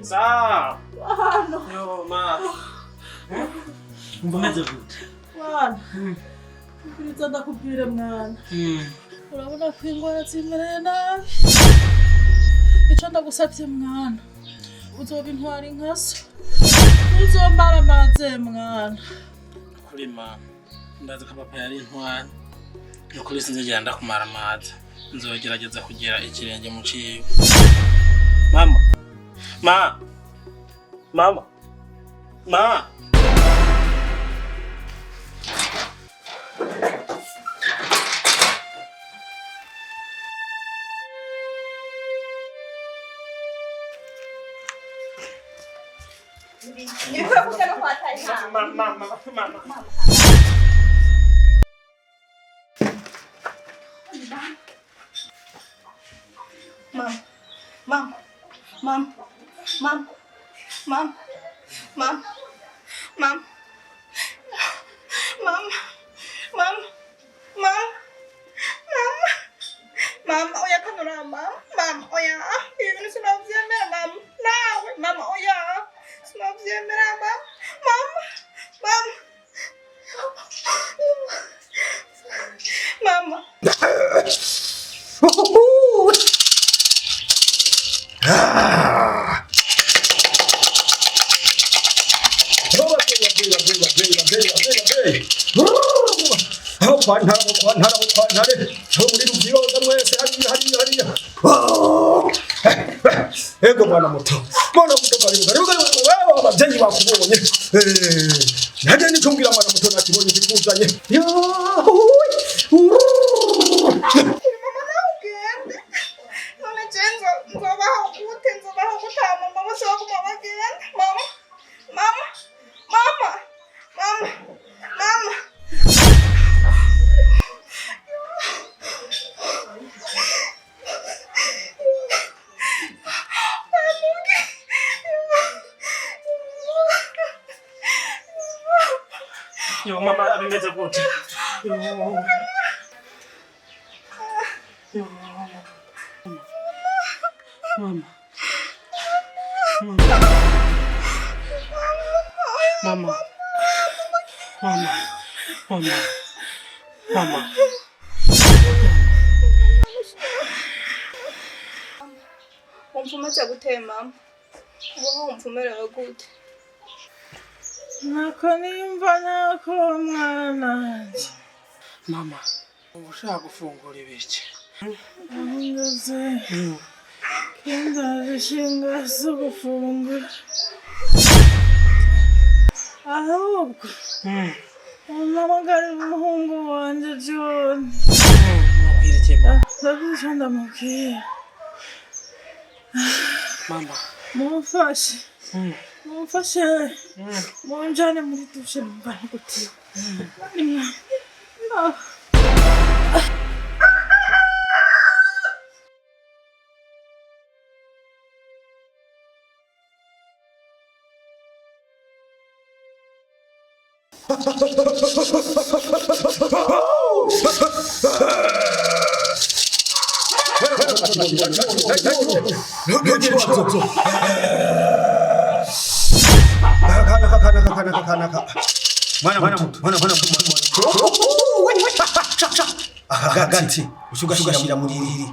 Sawa. Mwana. Yo, ma. Umeze gute? Mwana. Mbiriza ndakubwire mwana. Urabona ko ingwara zimereye nabi. Ico ndagusavye mwana. Uzoba intwari nka so. Uzombara amaze mwana. Kuri mama. Ndazi ko papa yari intwari. Nukuri sinzigera ndakumara amazi. Nzogerageza kugira ikirenge mu ciwe. Mama. Mama. Ego mwana muto karibu abavyeyi bakubonye ntaje nicumbira mwana muto nakibonye kikuzanye Yo, mama, bimeze gute? Yo. Mama. Umfumacha gute mama? Ngo umfumera gute? Nako nimba nako mwana. Mama, ushaka gufungura ibiki? Ngaze. Kenda rishinga so gufungura. Ahubwo. Umamagara umuhungu wanje John. Mubwire cyema. Ndabizo ndamubwira. Mama. Mumfashe. Mumfashe. Munjane muri dushe numva ngutiye. Ganti ushugashira muri iri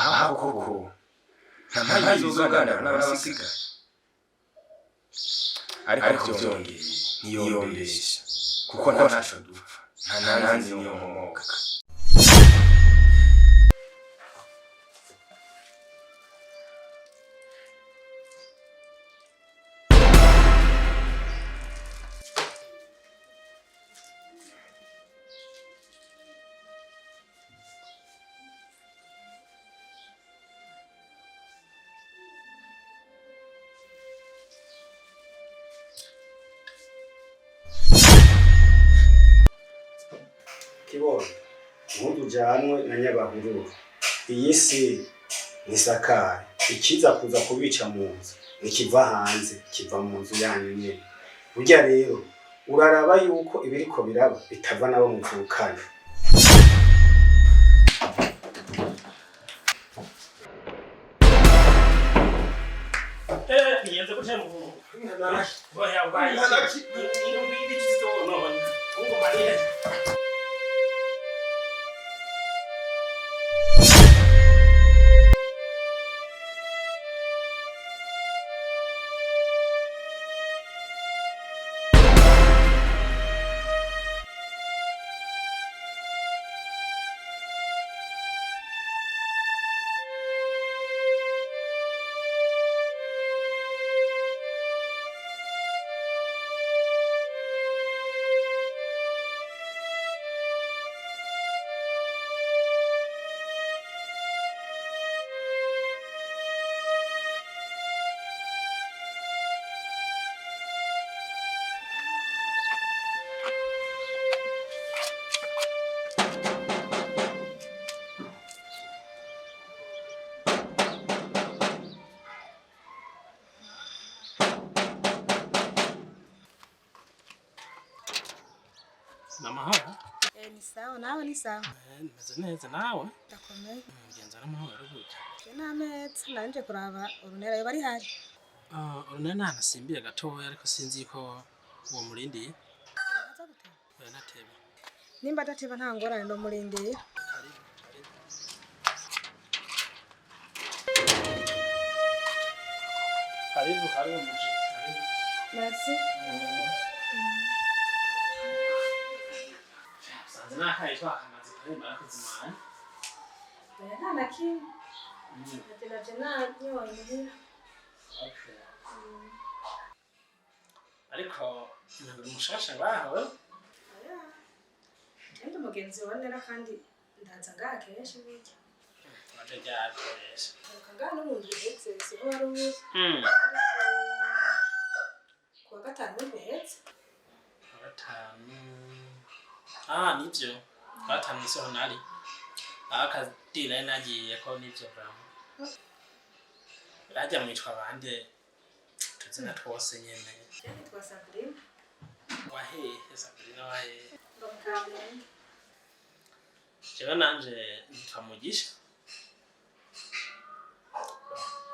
Aha koko ntampaye uzoganira n'abasiga ariko byongeye niyombesha kuko ntaco dupfa nta nanzi niyo nkomoka gitondo ntudujanwe na nyabahururu. Iyi si nisakare, ikiza kuza kubica mu nzu nikiva hanze, kiva mu nzu yanyu nyene. Burya rero uraraba yuko ibiriko biraba bitava nabo muvukana. niyenze gute mu boya bayi ingumbi cyo none ngo mariye namahoro. Ni sawa nawe ni sawa. Meze neza nawe? Ndakomeye. Mugenza namahoro gute? Nametse nanje kuraba urunera yo bari hari. Urunera nanasimbiye gatoya ariko sinzi ko uwo murindiye. Aza guteba. Oya nateba. Nimba adateba nta ngorane ndo murindiye. Karibu mushitsi. Merci. Nakaye twakamaze kuremba kuzimana. Oya nta nakimwe. Ati navyo nanyonyine. Okay. Ariko ntabwo mushasha ngaho. Oya. Ndi umugenzi wonera kandi ndaza ngaha kenshi burya. Waje ryakoresha. Kangana n'umuntu uhetse siho wari uzi. Kuwa gatanu uhetse. Gatanu. Nivyo. Gatanu niho nari. Akadira nagiye ko nivyo bramo. Rajya mwitwa bande tuzina twose nyene. Cyane twasabrina. Wahehe Sabrina wahehe. Bakamwe. Jewe nanje nitwa Mugisha.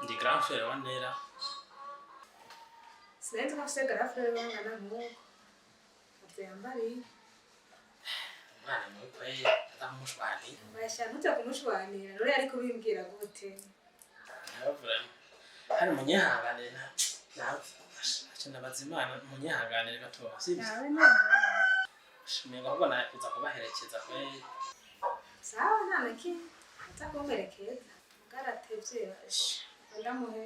Ndi grand frère wa Nera. Sinzi ko afise garafure bangana nk'uko. Avyambariye. Mwana mukwe atamushwani. Basha ntuta kumushwanira rero ariko bimbwira gute. Vraiment. Hari munyahangane nawe. Achana bazimana munyahanganire gato. Sibyo. Nawe none. Shimenga ahubwo nakuza kubaherekeza kwe. Sawa nta nakimwe. Atakumberekeza. Ngaratevye basha. Ndamuhe.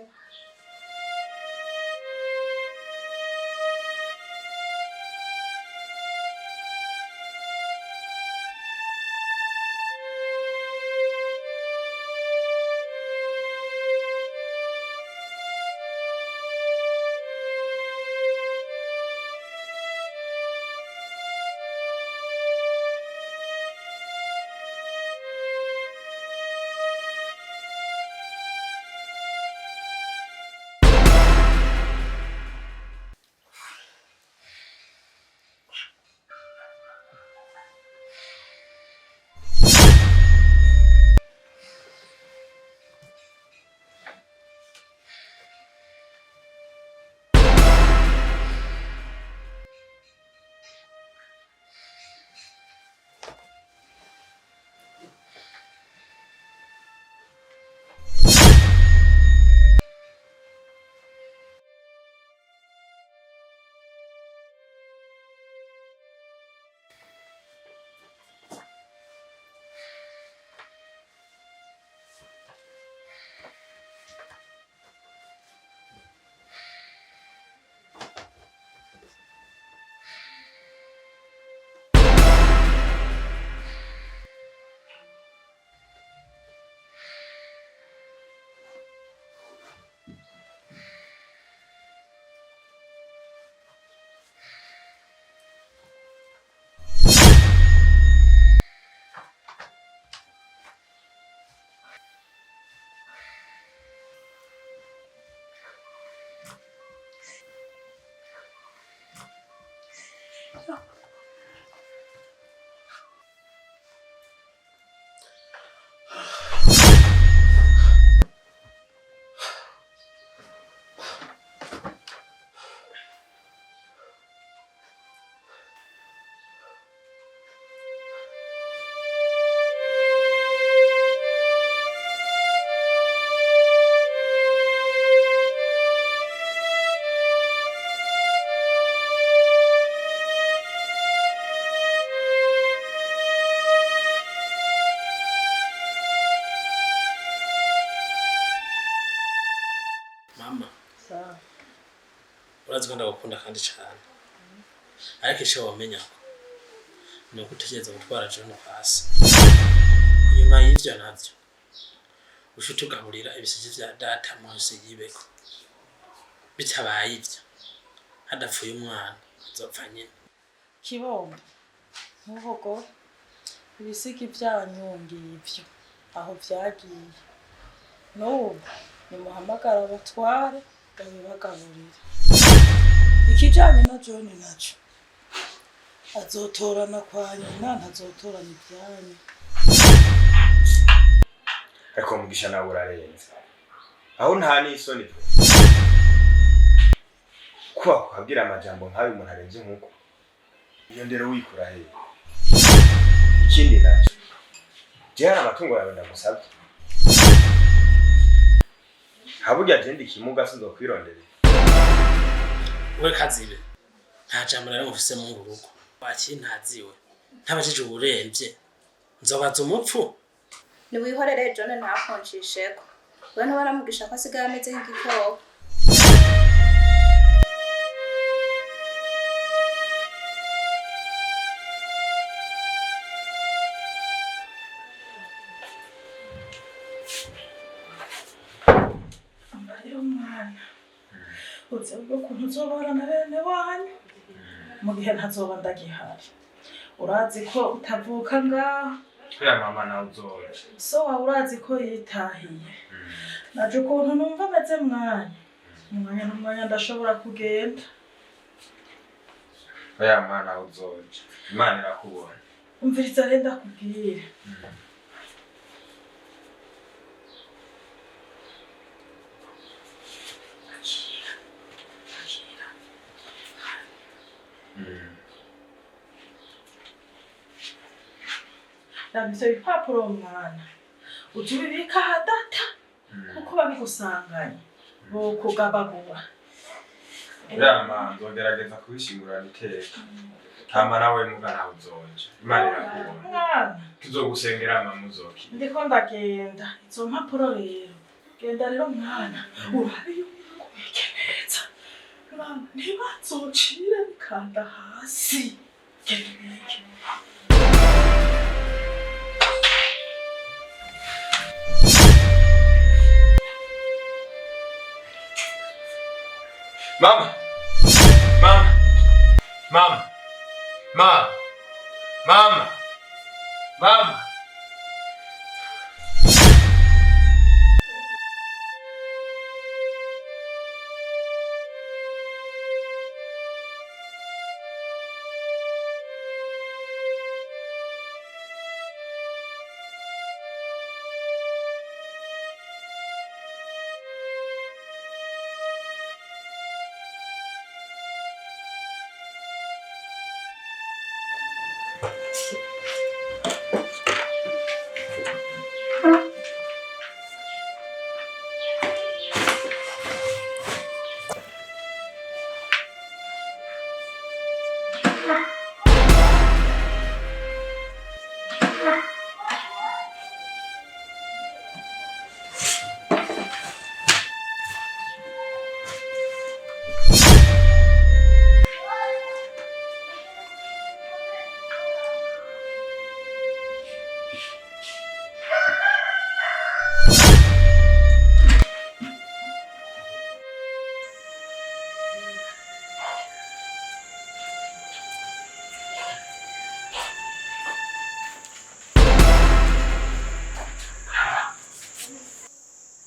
urazi ko ndagukunda kandi cyane ariko icyo wamenya ni uko utegereza gutwara John hasi inyuma y'ibyo nabyo ushobora tugaburira ibisigi vya data munsi y'ibeko bitabaye ibyo hadapfuye umwana azopfa nyine Kibombo muhogo ibisigi byanyu ngivyo aho vyagiye n'ubu nimuhamagara abatware babibagaburira ikijanye na John naco azotorana kwa nyina ntazotorana ibyanyu ariko mugisha nawe urarenze aho nta n'isoni kuba kuhabwira amajambo nk'ayo umuntu arenze nk'uko iyo ndero wikura he ikindi nacyo je hari amatungo yawe ndagusabye haburya je ndi kimuga sinzokwirondera we kazibe nta jambo rero mufise mu rugo wakintaziwe ntabajije uburemvye nzobaza umupfu niwihorere John ntakonshisheko we ntibaramugisha ko asigaye ameze nk'igikoko uzi ukuntu uzobana na bene wanyu mu gihe ntazoba ndagihari urazi ko utavuka ngaho ya mama nawe uzoje so wawe urazi ko yitahiye naje ukuntu numva ameze mwanya ndashobora kugenda ya mama nawe uzoje Imana irakubona umviriza rero ndakubwira Nabyo bipapuro mwana utubibika data kuko babigusanganye bo kugabagura ya mama nzogerageza kubishingurana iteka hama nawe mugana uzoje Imana irakubona tuzogusengera mama uzoki ndiko ndagenda izo mpapuro rero genda rero mwana urabiyo kubike neza mwana ntibazocire bikanda hasi Mama! Mama! Mama! Mama! Mama! Mama!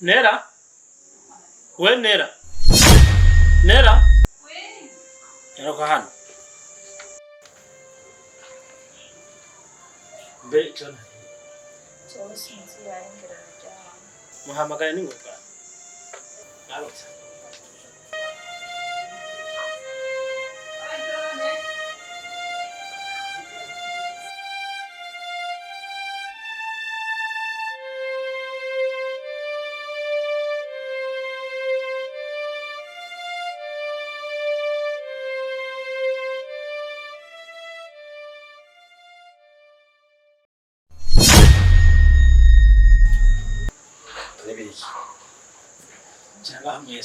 Nera? We Nera? Nera? We? Yaroka hano. Be John. cyose inzira y'ingiraje Muhamagara ningoga. Narota. Jangan hamil.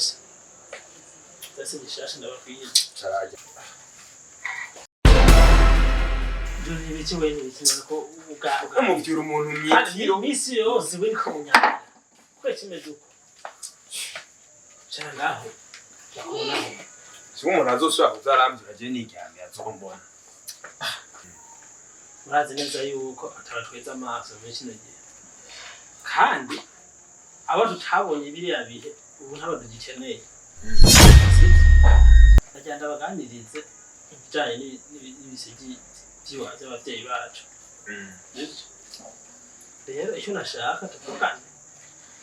cyase gishasha ndababwiye Carajya. Ibyo ni ibiki we ni ibiki ko Umuvyura umuntu myitiro. Misi yose we ko munyana. Kwe kimeze uko. Cyane ngaho. Yakonaho. Si umuntu azosubira kuzarambyira je n'iryamye azombona. Murazi neza yuko ataratweza amaso menshi nagiye. Kandi abo tutabonye biriya bihe ubu ntaba dugikeneye. Najyanda baganirize ibijanye n'ibisigi by'iwaje abavyeyi bacu. Rero icyo nashaka tuvugane.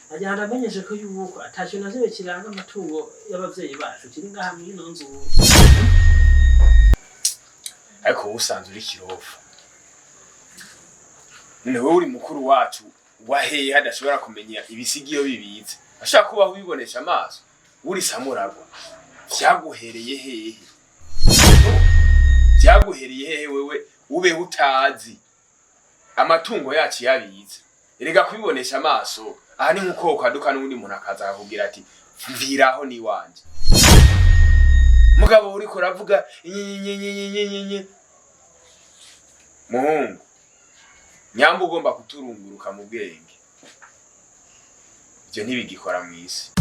Najyanda amenyeshe ko yuko atacyo nazime kiranga amatungo y'abavyeyi bacu kiri ngaha muri ino nzu. Ariko usanzwe uri kirofa. Niwe uri mukuru wacu waheye hadashobora kumenya ibisigi iyo bibitse. Ashaka kuba wibonesha amaso. Uri samuragwa. Vyaguhereye hehe? Vyaguhereye hehe wewe ube utazi amatungo yacu yabitse. Erega kubibonesha amaso aha ni nkuko kwaduka n'undi muntu akaza akubwira ati mviraho ni wanje. Mugabo uri koravuga nyenyenyenyenyenyenye. Muhungu nyambo ugomba kuturunguruka mu bwenge. Ibyo ntibigikora mwisi.